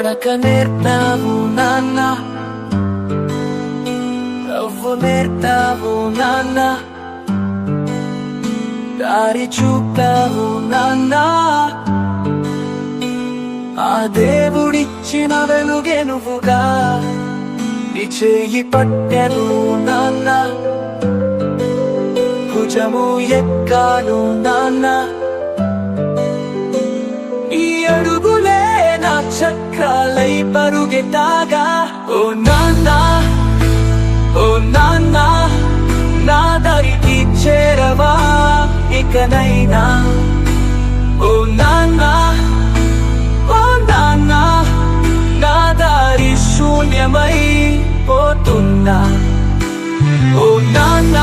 నడక నేర్పావు నాన్న, నవ్వు నేర్పావు నాన్న, దారి చూపావు నాన్న. ఆ దేవుడిచ్చిన వెలుగే నువ్వుగా, నీ చేయి పట్టెను నాన్న, భుజము ఎక్కాను నాన్న. ఈ అడుగులే నా చక్రాలై పరుగెత్తాగా. ఓ నాన్న, ఓ నాన్న, నా దారికి చేరవా ఇకనైనా. ఓ నాన్న, ఓ నాన్న, నా దారి శూన్యమై పోతున్నా. ఓ నాన్న,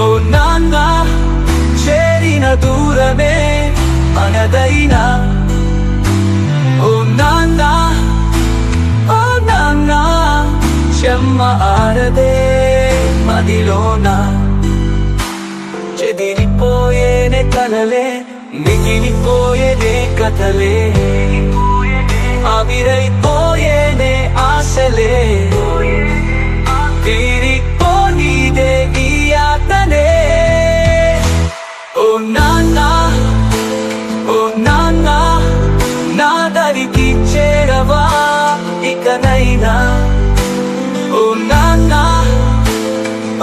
ఓ నాన్న, చేరిన దూరమే మనదైనా. ఓ నాన్న, ఓ నాన్న, చెమ్మ ఆరదే మదిలోన. చెదిరిపోయేనే కలలే, మిగిలిపోయేనే కథలే, ఆవిరైపోయేనే ఆశలే, తీరిపోనీదే ఈ యాతనే. ఓ నాన్న, ఓ నాన్న, నా దారికి చేరవా ఇకనైనా. ఓ నాన్న,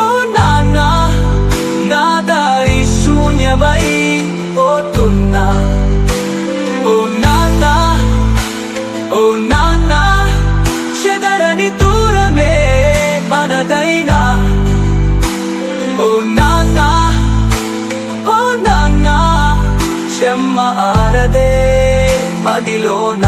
ఓ నాన్న, నా దారి శూన్యమై పోతున్నా. ఓ నాన్న, ఓ నాన్న, చెదరని దూరమే మనదైనా. ఓ నాన్న, ఓ నాన్న, చెమ్మ ఆరదే మదిలోన.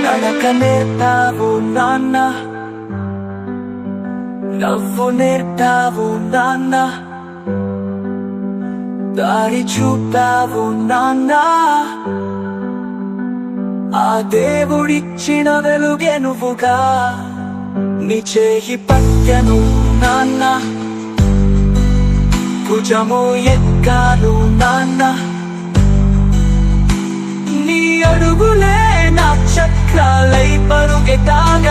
నడక నేర్పావు నాన్న, నవ్వు నేర్పావు నాన్న, దారి చూపావు నాన్న. ఆ దేవుడిచ్చిన వెలుగే నువ్వుగా, నీ చేయి పట్టెను నాన్న, భుజము ఎక్కాను నాన్న. నీ అడుగులే నా చక్రాలై పరుగెత్తాగా.